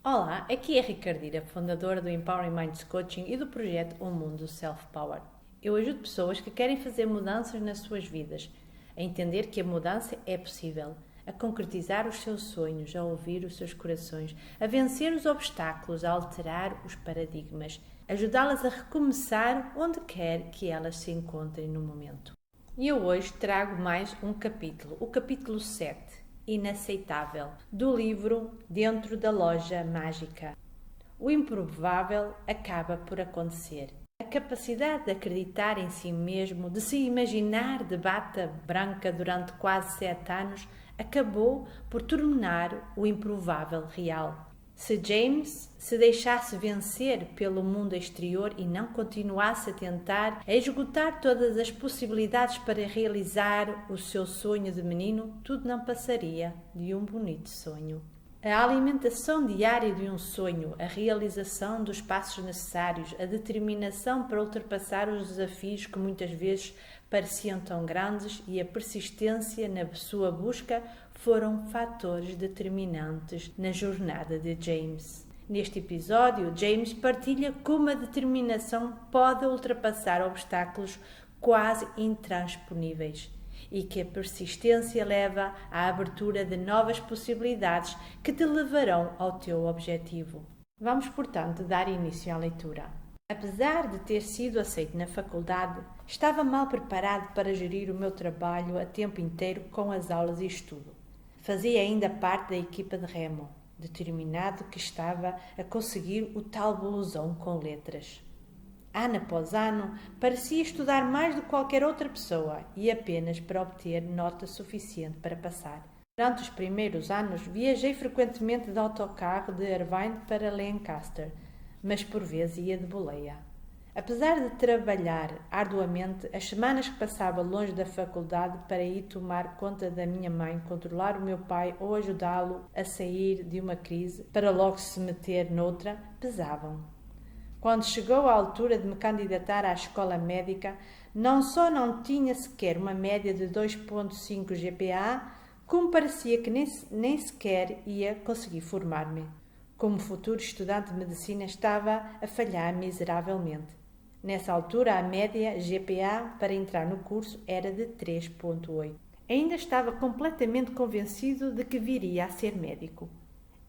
Olá, aqui é a Ricardira, fundadora do Empowering Minds Coaching e do projeto O Mundo Self-Power. Eu ajudo pessoas que querem fazer mudanças nas suas vidas, a entender que a mudança é possível, a concretizar os seus sonhos, a ouvir os seus corações, a vencer os obstáculos, a alterar os paradigmas, ajudá-las a recomeçar onde quer que elas se encontrem no momento. E eu hoje trago mais um capítulo, o capítulo 7. Inaceitável, do livro Dentro da Loja Mágica. O improvável acaba por acontecer. A capacidade de acreditar em si mesmo, de se imaginar de bata branca durante quase 7 anos, acabou por tornar o improvável real. Se James se deixasse vencer pelo mundo exterior e não continuasse a tentar a esgotar todas as possibilidades para realizar o seu sonho de menino, tudo não passaria de um bonito sonho. A alimentação diária de um sonho, a realização dos passos necessários, a determinação para ultrapassar os desafios que muitas vezes pareciam tão grandes e a persistência na sua busca foram fatores determinantes na jornada de James. Neste episódio, James partilha como a determinação pode ultrapassar obstáculos quase intransponíveis e que a persistência leva à abertura de novas possibilidades que te levarão ao teu objetivo. Vamos, portanto, dar início à leitura. Apesar de ter sido aceito na faculdade, estava mal preparado para gerir o meu trabalho a tempo inteiro com as aulas e estudo. Fazia ainda parte da equipa de remo, determinado que estava a conseguir o tal blusão com letras. Ano após ano, parecia estudar mais do que qualquer outra pessoa e apenas para obter nota suficiente para passar. Durante os primeiros anos, viajei frequentemente de autocarro de Irvine para Lancaster, mas por vezes ia de boleia. Apesar de trabalhar arduamente, as semanas que passava longe da faculdade para ir tomar conta da minha mãe, controlar o meu pai ou ajudá-lo a sair de uma crise para logo se meter noutra, pesavam. Quando chegou a altura de me candidatar à escola médica, não só não tinha sequer uma média de 2,5 GPA, como parecia que nem sequer ia conseguir formar-me. Como futuro estudante de medicina, estava a falhar miseravelmente. Nessa altura, a média GPA para entrar no curso era de 3,8. Ainda estava completamente convencido de que viria a ser médico.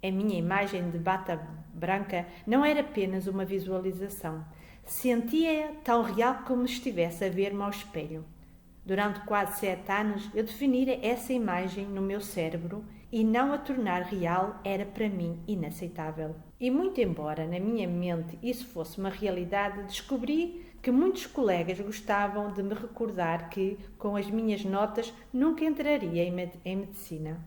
A minha imagem de bata branca não era apenas uma visualização. Sentia-a tão real como se estivesse a ver-me ao espelho. Durante quase 7 anos, eu definira essa imagem no meu cérebro e não a tornar real era para mim inaceitável. E muito embora na minha mente isso fosse uma realidade, descobri que muitos colegas gostavam de me recordar que, com as minhas notas, nunca entraria em medicina.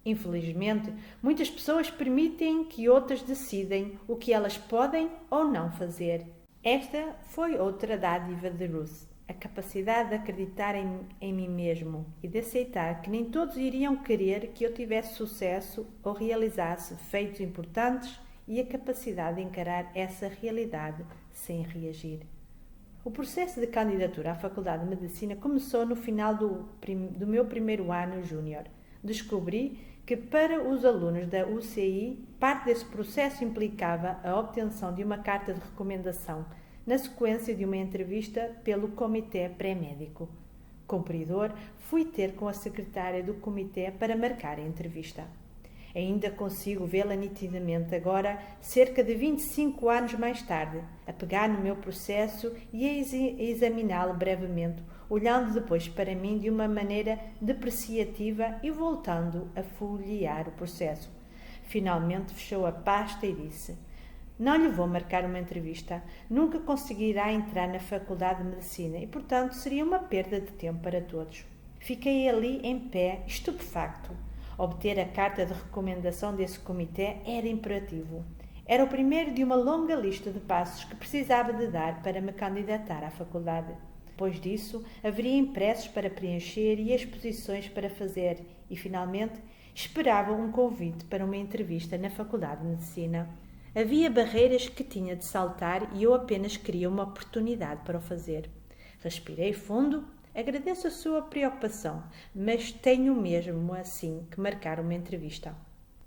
Infelizmente, muitas pessoas permitem que outras decidem o que elas podem ou não fazer. Esta foi outra dádiva de Ruth, a capacidade de acreditar em mim mesmo e de aceitar que nem todos iriam querer que eu tivesse sucesso ou realizasse feitos importantes e a capacidade de encarar essa realidade sem reagir. O processo de candidatura à Faculdade de Medicina começou no final do meu primeiro ano júnior. Descobri que para os alunos da UCI, parte desse processo implicava a obtenção de uma carta de recomendação na sequência de uma entrevista pelo comitê pré-médico. Cumpridor, fui ter com a secretária do comitê para marcar a entrevista. Ainda consigo vê-la nitidamente agora, cerca de 25 anos mais tarde, a pegar no meu processo e a examiná-lo brevemente, olhando depois para mim de uma maneira depreciativa e voltando a folhear o processo. Finalmente fechou a pasta e disse: "Não lhe vou marcar uma entrevista. Nunca conseguirá entrar na Faculdade de Medicina e, portanto, seria uma perda de tempo para todos." Fiquei ali em pé, estupefacto. Obter a carta de recomendação desse comitê era imperativo. Era o primeiro de uma longa lista de passos que precisava de dar para me candidatar à faculdade. Depois disso, haveria impressos para preencher e exposições para fazer e, finalmente, esperava um convite para uma entrevista na Faculdade de Medicina. Havia barreiras que tinha de saltar e eu apenas queria uma oportunidade para o fazer. Respirei fundo. Agradeço a sua preocupação, mas tenho mesmo assim que marcar uma entrevista.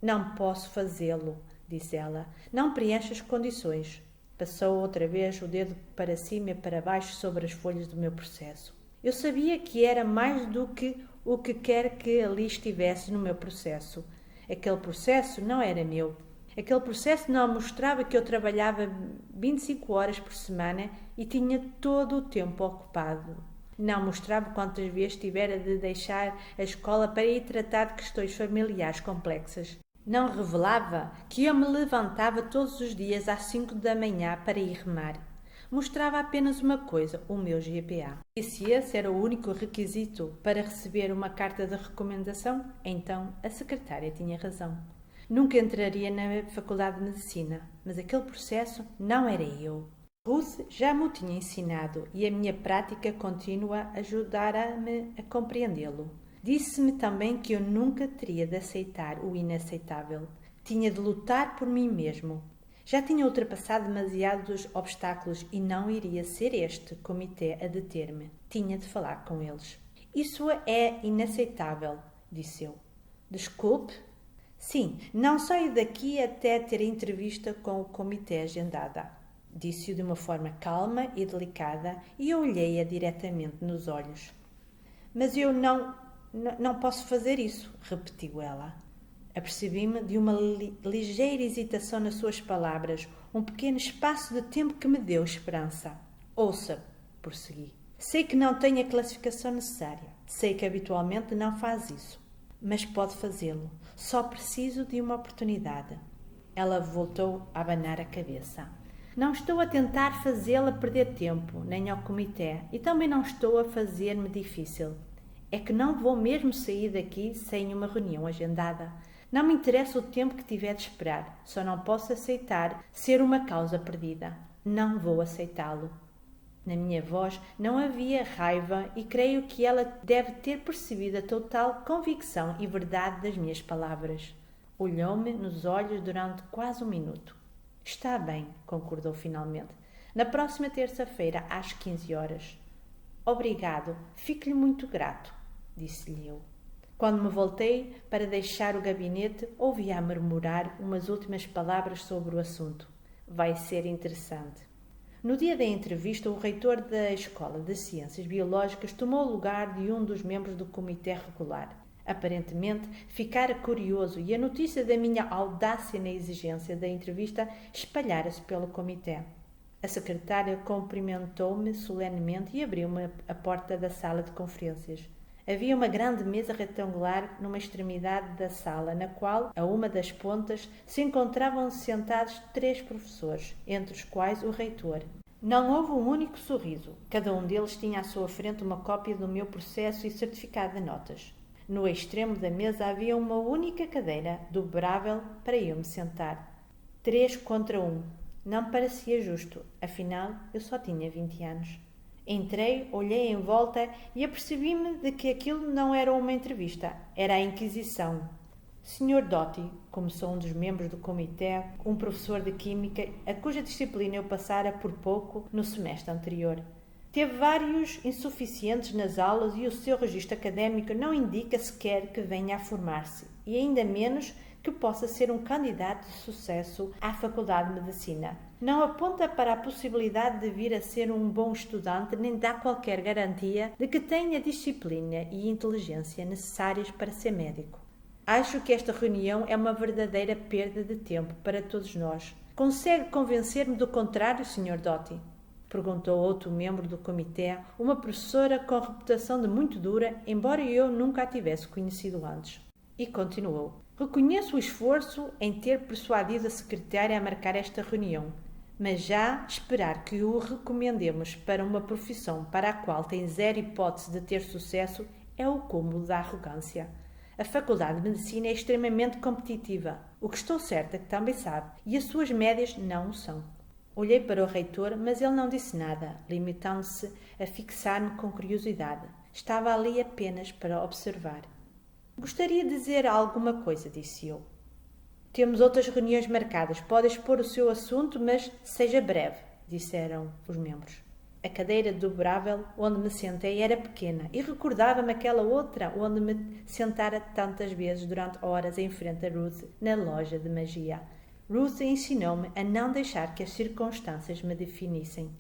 Não posso fazê-lo, disse ela. Não preenche as condições. Passou outra vez o dedo para cima e para baixo sobre as folhas do meu processo. Eu sabia que era mais do que o que quer que ali estivesse no meu processo. Aquele processo não era meu. Aquele processo não mostrava que eu trabalhava 25 horas por semana e tinha todo o tempo ocupado. Não mostrava quantas vezes tivera de deixar a escola para ir tratar de questões familiares complexas. Não revelava que eu me levantava todos os dias às 5 da manhã para ir remar. Mostrava apenas uma coisa, o meu GPA. E se esse era o único requisito para receber uma carta de recomendação, então a secretária tinha razão. Nunca entraria na Faculdade de Medicina, mas aquele processo não era eu. Ruth já me o tinha ensinado e a minha prática contínua ajudará-me a compreendê-lo. Disse-me também que eu nunca teria de aceitar o inaceitável. Tinha de lutar por mim mesmo. Já tinha ultrapassado demasiados obstáculos e não iria ser este comitê a deter-me. Tinha de falar com eles. Isso é inaceitável, disse eu. Desculpe? Sim, não saio daqui até ter entrevista com o comitê agendada. Disse-o de uma forma calma e delicada e eu olhei-a diretamente nos olhos. Mas eu não posso fazer isso, repetiu ela. Apercebi-me de uma ligeira hesitação nas suas palavras, um pequeno espaço de tempo que me deu esperança. Ouça, prossegui. Sei que não tem a classificação necessária. Sei que habitualmente não faz isso. Mas pode fazê-lo. Só preciso de uma oportunidade. Ela voltou a abanar a cabeça. Não estou a tentar fazê-la perder tempo, nem ao comitê, e também não estou a fazer-me difícil. É que não vou mesmo sair daqui sem uma reunião agendada. Não me interessa o tempo que tiver de esperar, só não posso aceitar ser uma causa perdida. Não vou aceitá-lo. Na minha voz não havia raiva e creio que ela deve ter percebido a total convicção e verdade das minhas palavras. Olhou-me nos olhos durante quase um minuto. Está bem, concordou finalmente. Na próxima terça-feira, às 15 horas. Obrigado, fico-lhe muito grato, disse-lhe eu. Quando me voltei para deixar o gabinete, ouvi-a murmurar umas últimas palavras sobre o assunto. Vai ser interessante. No dia da entrevista, o reitor da Escola de Ciências Biológicas tomou o lugar de um dos membros do comitê regular. Aparentemente, ficara curioso e a notícia da minha audácia na exigência da entrevista espalhara-se pelo comitê. A secretária cumprimentou-me solenemente e abriu-me a porta da sala de conferências. Havia uma grande mesa retangular numa extremidade da sala, na qual, a uma das pontas, se encontravam sentados 3 professores, entre os quais o reitor. Não houve um único sorriso. Cada um deles tinha à sua frente uma cópia do meu processo e certificado de notas. No extremo da mesa havia uma única cadeira, dobrável, para eu me sentar. 3 contra 1. Não parecia justo, afinal eu só tinha 20 anos. Entrei, olhei em volta e apercebi-me de que aquilo não era uma entrevista, era a Inquisição. Sr. Doty, começou um dos membros do comitê, um professor de Química, a cuja disciplina eu passara por pouco no semestre anterior. Teve vários insuficientes nas aulas e o seu registro académico não indica sequer que venha a formar-se, e ainda menos que possa ser um candidato de sucesso à Faculdade de Medicina. Não aponta para a possibilidade de vir a ser um bom estudante, nem dá qualquer garantia de que tenha disciplina e inteligência necessárias para ser médico. Acho que esta reunião é uma verdadeira perda de tempo para todos nós. Consegue convencer-me do contrário, Sr. Doty? Perguntou outro membro do comitê, uma professora com reputação de muito dura, embora eu nunca a tivesse conhecido antes. E continuou. Reconheço o esforço em ter persuadido a secretária a marcar esta reunião, mas já esperar que o recomendemos para uma profissão para a qual tem zero hipótese de ter sucesso é o cúmulo da arrogância. A Faculdade de Medicina é extremamente competitiva, o que estou certa que também sabe, e as suas médias não o são. Olhei para o reitor, mas ele não disse nada, limitando-se a fixar-me com curiosidade. Estava ali apenas para observar. Gostaria de dizer alguma coisa, disse eu. Temos outras reuniões marcadas. Pode expor o seu assunto, mas seja breve, disseram os membros. A cadeira dobrável onde me sentei era pequena e recordava-me aquela outra onde me sentara tantas vezes durante horas em frente a Ruth na loja de magia. Ruth ensinou-me a não deixar que as circunstâncias me definissem,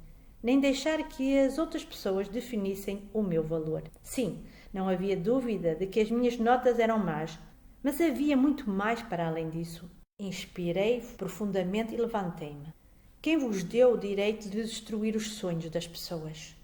nem deixar que as outras pessoas definissem o meu valor. Sim, não havia dúvida de que as minhas notas eram más, mas havia muito mais para além disso. Inspirei profundamente e levantei-me. Quem vos deu o direito de destruir os sonhos das pessoas?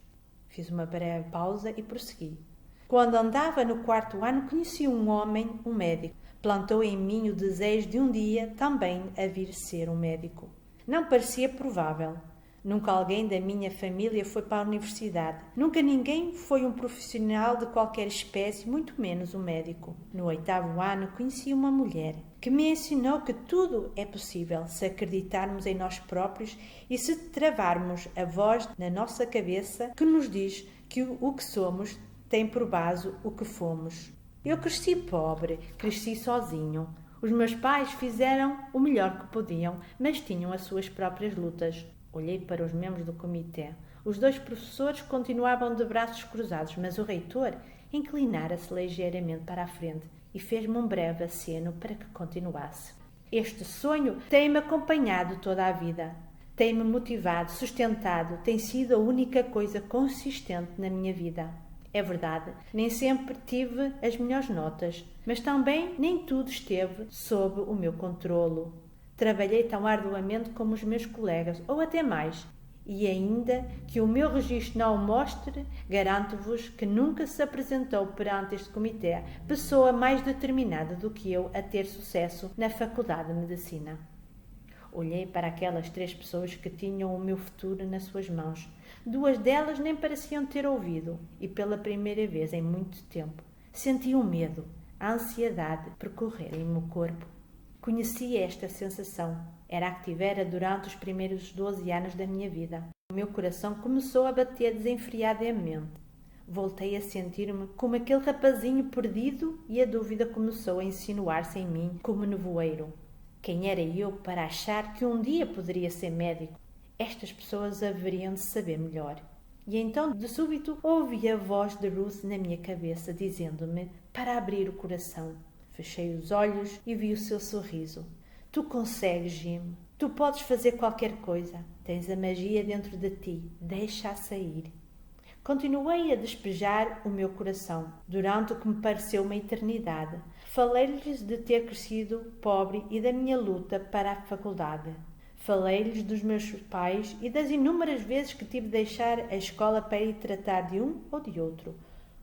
Fiz uma breve pausa e prossegui. Quando andava no 4º ano, conheci um homem, um médico. Plantou em mim o desejo de um dia também a vir ser um médico. Não parecia provável. Nunca alguém da minha família foi para a universidade. Nunca ninguém foi um profissional de qualquer espécie, muito menos um médico. No 8º ano, conheci uma mulher que me ensinou que tudo é possível se acreditarmos em nós próprios e se travarmos a voz na nossa cabeça que nos diz que o que somos tem por base o que fomos. Eu cresci pobre, cresci sozinho. Os meus pais fizeram o melhor que podiam, mas tinham as suas próprias lutas. Olhei para os membros do comitê. Os 2 professores continuavam de braços cruzados, mas o reitor inclinara-se ligeiramente para a frente e fez-me um breve aceno para que continuasse. Este sonho tem-me acompanhado toda a vida. Tem-me motivado, sustentado, tem sido a única coisa consistente na minha vida. É verdade, nem sempre tive as melhores notas, mas também nem tudo esteve sob o meu controlo. Trabalhei tão arduamente como os meus colegas, ou até mais, e ainda que o meu registro não o mostre, garanto-vos que nunca se apresentou perante este comitê pessoa mais determinada do que eu a ter sucesso na Faculdade de Medicina. Olhei para aquelas 3 pessoas que tinham o meu futuro nas suas mãos. 2 delas nem pareciam ter ouvido, e pela primeira vez em muito tempo senti o medo, a ansiedade percorrerem-me o corpo. Conheci esta sensação. Era a que tivera durante os primeiros 12 anos da minha vida. O meu coração começou a bater desenfreadamente. Voltei a sentir-me como aquele rapazinho perdido e a dúvida começou a insinuar-se em mim como nevoeiro. Quem era eu para achar que um dia poderia ser médico? Estas pessoas haveriam de saber melhor. E então, de súbito, ouvi a voz de Ruth na minha cabeça, dizendo-me para abrir o coração. Fechei os olhos e vi o seu sorriso. Tu consegues, Jim. Tu podes fazer qualquer coisa. Tens a magia dentro de ti. Deixa-a sair. Continuei a despejar o meu coração, durante o que me pareceu uma eternidade. Falei-lhes de ter crescido pobre e da minha luta para a faculdade. Falei-lhes dos meus pais e das inúmeras vezes que tive de deixar a escola para ir tratar de um ou de outro.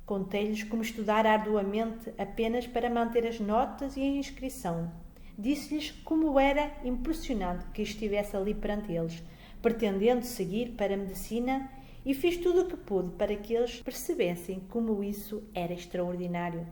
Contei-lhes como estudar arduamente apenas para manter as notas e a inscrição. Disse-lhes como era impressionante que estivesse ali perante eles, pretendendo seguir para a medicina, e fiz tudo o que pude para que eles percebessem como isso era extraordinário.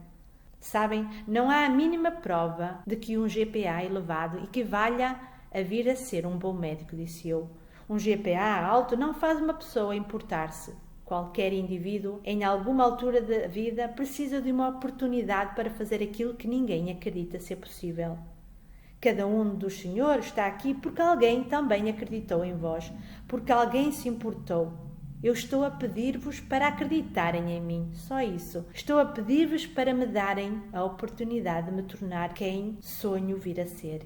Sabem, não há a mínima prova de que um GPA elevado equivalha a vir a ser um bom médico, disse eu. Um GPA alto não faz uma pessoa importar-se. Qualquer indivíduo, em alguma altura da vida, precisa de uma oportunidade para fazer aquilo que ninguém acredita ser possível. Cada um dos senhores está aqui porque alguém também acreditou em vós, porque alguém se importou. Eu estou a pedir-vos para acreditarem em mim, só isso. Estou a pedir-vos para me darem a oportunidade de me tornar quem sonho vir a ser.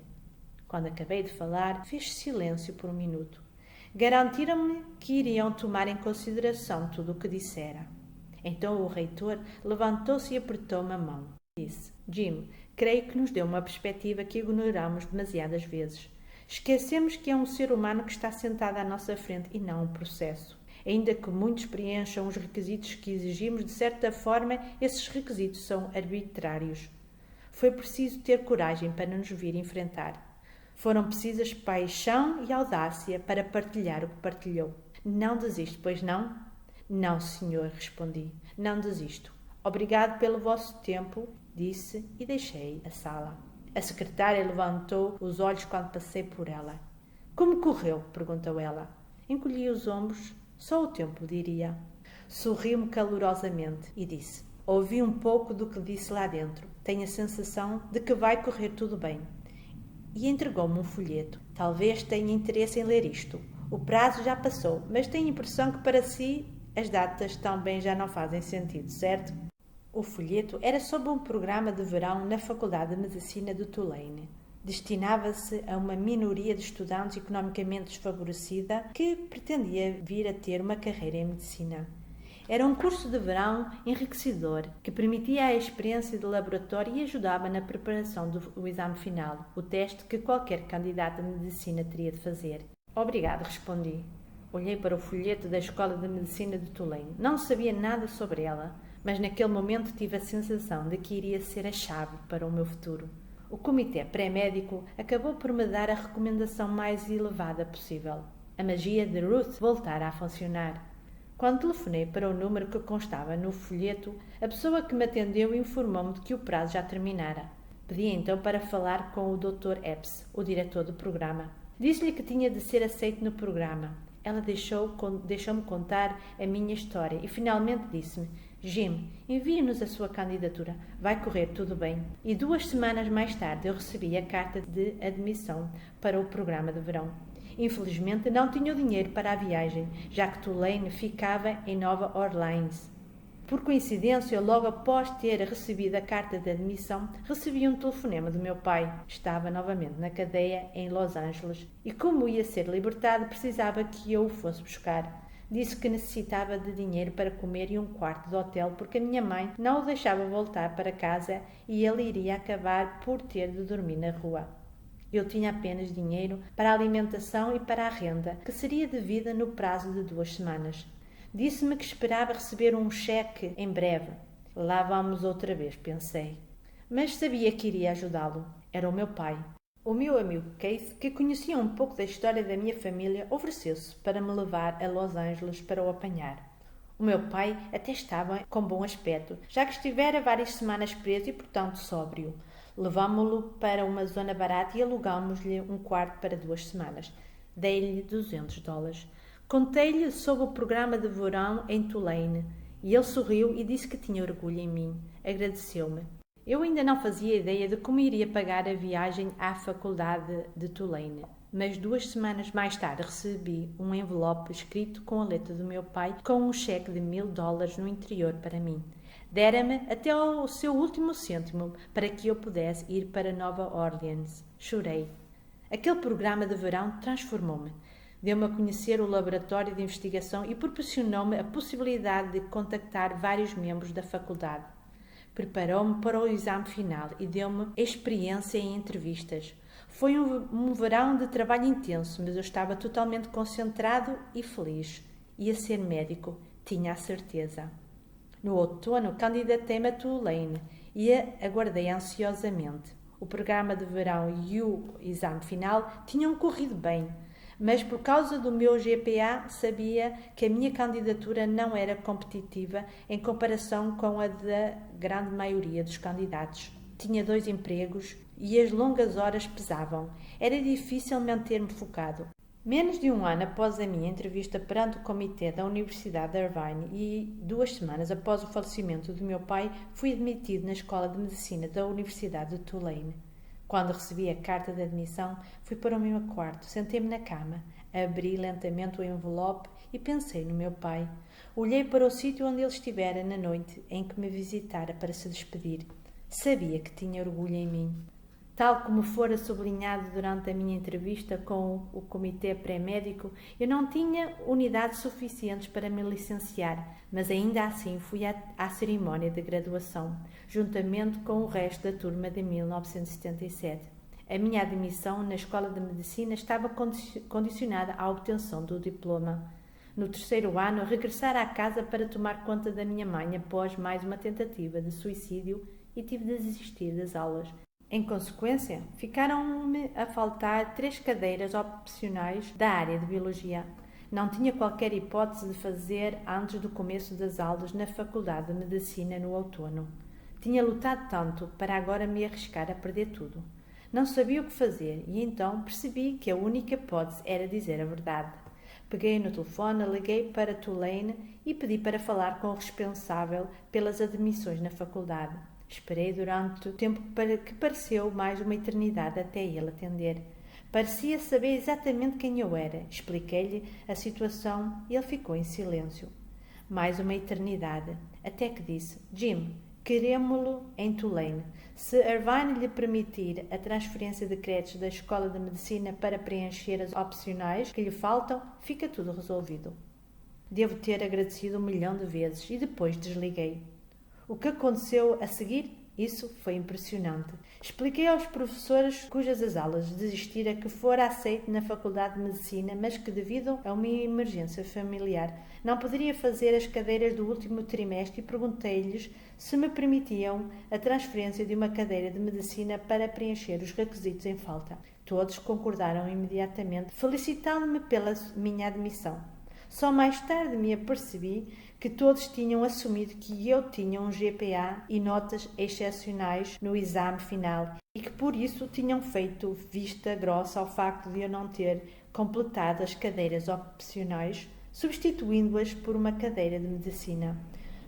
Quando acabei de falar, fiz silêncio por um minuto. Garantiram-me que iriam tomar em consideração tudo o que dissera. Então o reitor levantou-se e apertou-me a mão. Disse: Jim, creio que nos deu uma perspectiva que ignoramos demasiadas vezes. Esquecemos que é um ser humano que está sentado à nossa frente e não um processo. Ainda que muitos preencham os requisitos que exigimos, de certa forma, esses requisitos são arbitrários. Foi preciso ter coragem para nos vir enfrentar. Foram precisas paixão e audácia para partilhar o que partilhou. Não desisto, pois não? Não, senhor, respondi. Não desisto. Obrigado pelo vosso tempo, disse e deixei a sala. A secretária levantou os olhos quando passei por ela. Como correu? Perguntou ela. Encolhi os ombros. Só o tempo, diria. Sorriu-me calorosamente e disse: ouvi um pouco do que disse lá dentro. Tenho a sensação de que vai correr tudo bem. E entregou-me um folheto. Talvez tenha interesse em ler isto. O prazo já passou, mas tenho a impressão que para si as datas também já não fazem sentido, certo? O folheto era sobre um programa de verão na Faculdade de Medicina de Tulane. Destinava-se a uma minoria de estudantes economicamente desfavorecida que pretendia vir a ter uma carreira em medicina. Era um curso de verão enriquecedor, que permitia a experiência de laboratório e ajudava na preparação do exame final, o teste que qualquer candidato a medicina teria de fazer. Obrigado, respondi. Olhei para o folheto da Escola de Medicina de Tulane. Não sabia nada sobre ela, mas naquele momento tive a sensação de que iria ser a chave para o meu futuro. O comitê pré-médico acabou por me dar a recomendação mais elevada possível. A magia de Ruth voltara a funcionar. Quando telefonei para o número que constava no folheto, a pessoa que me atendeu informou-me de que o prazo já terminara. Pedi então para falar com o Dr. Epps, o diretor do programa. Disse-lhe que tinha de ser aceito no programa. Ela deixou-me contar a minha história e finalmente disse-me: Jim, envie-nos a sua candidatura. Vai correr tudo bem. E 2 semanas mais tarde eu recebi a carta de admissão para o programa de verão. Infelizmente não tinha o dinheiro para a viagem, já que Tulane ficava em Nova Orleans. Por coincidência, logo após ter recebido a carta de admissão, recebi um telefonema do meu pai. Estava novamente na cadeia em Los Angeles e, como ia ser libertado, precisava que eu o fosse buscar. Disse que necessitava de dinheiro para comer e um quarto de hotel porque a minha mãe não o deixava voltar para casa e ele iria acabar por ter de dormir na rua. Eu tinha apenas dinheiro para a alimentação e para a renda, que seria devida no prazo de 2 semanas. Disse-me que esperava receber um cheque em breve. Lá vamos outra vez, pensei. Mas sabia que iria ajudá-lo. Era o meu pai. O meu amigo Keith, que conhecia um pouco da história da minha família, ofereceu-se para me levar a Los Angeles para o apanhar. O meu pai até estava com bom aspecto, já que estivera várias semanas preso e, portanto, sóbrio. Levámo-lo para uma zona barata e alugámos-lhe um quarto para 2 semanas. Dei-lhe $200. Contei-lhe sobre o programa de verão em Tulane e ele sorriu e disse que tinha orgulho em mim. Agradeceu-me. Eu ainda não fazia ideia de como iria pagar a viagem à faculdade de Tulane, mas 2 semanas mais tarde recebi um envelope escrito com a letra do meu pai com um cheque de $1000 no interior para mim. Dera-me até o seu último cêntimo para que eu pudesse ir para Nova Orleans. Chorei. Aquele programa de verão transformou-me. Deu-me a conhecer o laboratório de investigação e proporcionou-me a possibilidade de contactar vários membros da faculdade. Preparou-me para o exame final e deu-me experiência em entrevistas. Foi um verão de trabalho intenso, mas eu estava totalmente concentrado e feliz. Ia ser médico, tinha a certeza. No outono, candidatei-me a Tulane e aguardei ansiosamente. O programa de verão e o exame final tinham corrido bem, mas por causa do meu GPA sabia que a minha candidatura não era competitiva em comparação com a da grande maioria dos candidatos. Tinha 2 empregos e as longas horas pesavam. Era difícil manter-me focado. Menos de 1 ano após a minha entrevista perante o comitê da Universidade de Irvine e 2 semanas após o falecimento do meu pai, fui admitido na Escola de Medicina da Universidade de Tulane. Quando recebi a carta de admissão, fui para o meu quarto, sentei-me na cama, abri lentamente o envelope e pensei no meu pai. Olhei para o sítio onde ele estivera na noite em que me visitara para se despedir. Sabia que tinha orgulho em mim. Tal como fora sublinhado durante a minha entrevista com o comitê pré-médico, eu não tinha unidades suficientes para me licenciar, mas ainda assim fui à cerimónia de graduação, juntamente com o resto da turma de 1977. A minha admissão na Escola de Medicina estava condicionada à obtenção do diploma. No 3º ano, regressara à casa para tomar conta da minha mãe após mais uma tentativa de suicídio e tive de desistir das aulas. Em consequência, ficaram-me a faltar 3 cadeiras opcionais da área de Biologia. Não tinha qualquer hipótese de fazer antes do começo das aulas na Faculdade de Medicina no outono. Tinha lutado tanto para agora me arriscar a perder tudo. Não sabia o que fazer e então percebi que a única hipótese era dizer a verdade. Peguei no telefone, liguei para Tulane e pedi para falar com o responsável pelas admissões na faculdade. Esperei durante o tempo que pareceu mais uma eternidade até ele atender. Parecia saber exatamente quem eu era. Expliquei-lhe a situação e ele ficou em silêncio. Mais uma eternidade, até que disse: Jim, Queremo-lo em Tulane. Se Irvine lhe permitir a transferência de créditos da Escola de Medicina para preencher as opcionais que lhe faltam, fica tudo resolvido. Devo ter agradecido 1 milhão de vezes e depois desliguei. O que aconteceu a seguir? Isso foi impressionante. Expliquei aos professores cujas as aulas desistira que fora aceito na Faculdade de Medicina, mas que devido a uma emergência familiar não poderia fazer as cadeiras do último trimestre e perguntei-lhes se me permitiam a transferência de uma cadeira de Medicina para preencher os requisitos em falta. Todos concordaram imediatamente, felicitando-me pela minha admissão. Só mais tarde me apercebi que todos tinham assumido que eu tinha um GPA e notas excepcionais no exame final e que por isso tinham feito vista grossa ao facto de eu não ter completado as cadeiras opcionais, substituindo-as por uma cadeira de medicina.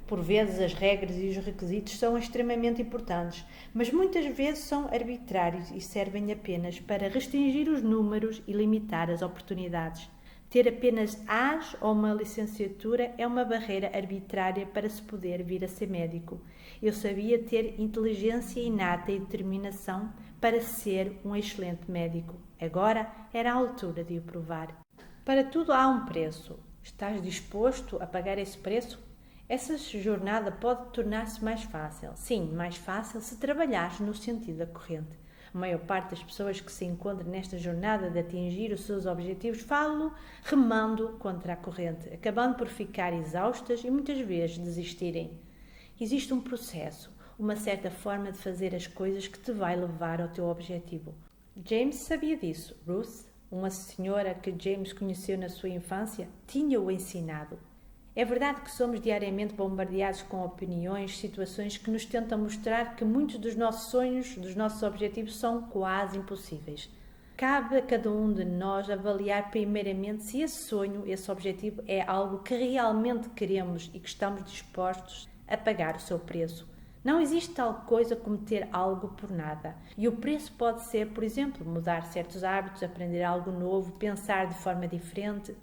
Por vezes as regras e os requisitos são extremamente importantes, mas muitas vezes são arbitrários e servem apenas para restringir os números e limitar as oportunidades. Ter apenas A's ou uma licenciatura é uma barreira arbitrária para se poder vir a ser médico. Eu sabia ter inteligência inata e determinação para ser um excelente médico. Agora era a altura de o provar. Para tudo há um preço. Estás disposto a pagar esse preço? Essa jornada pode tornar-se mais fácil. Sim, mais fácil se trabalhares no sentido da corrente. A maior parte das pessoas que se encontram nesta jornada de atingir os seus objetivos falam remando contra a corrente, acabando por ficar exaustas e muitas vezes desistirem. Existe um processo, uma certa forma de fazer as coisas que te vai levar ao teu objetivo. James sabia disso. Ruth, uma senhora que James conheceu na sua infância, tinha-o ensinado. É verdade que somos diariamente bombardeados com opiniões, situações que nos tentam mostrar que muitos dos nossos sonhos, dos nossos objetivos são quase impossíveis. Cabe a cada um de nós avaliar primeiramente se esse sonho, esse objetivo é algo que realmente queremos e que estamos dispostos a pagar o seu preço. Não existe tal coisa como ter algo por nada. E o preço pode ser, por exemplo, mudar certos hábitos, aprender algo novo, pensar de forma diferente.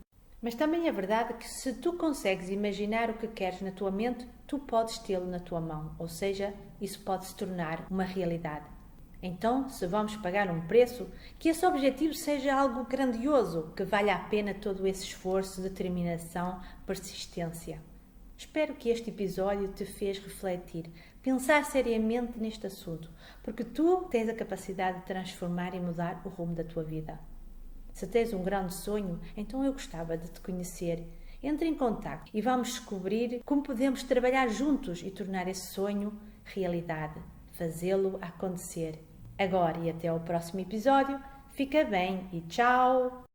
Mas também é verdade que se tu consegues imaginar o que queres na tua mente, tu podes tê-lo na tua mão, ou seja, isso pode se tornar uma realidade. Então, se vamos pagar um preço, que esse objetivo seja algo grandioso, que valha a pena todo esse esforço, determinação, persistência. Espero que este episódio te fez refletir, pensar seriamente neste assunto, porque tu tens a capacidade de transformar e mudar o rumo da tua vida. Se tens um grande sonho, então eu gostava de te conhecer. Entre em contato e vamos descobrir como podemos trabalhar juntos e tornar esse sonho realidade, fazê-lo acontecer. Agora e até ao próximo episódio, fica bem e tchau!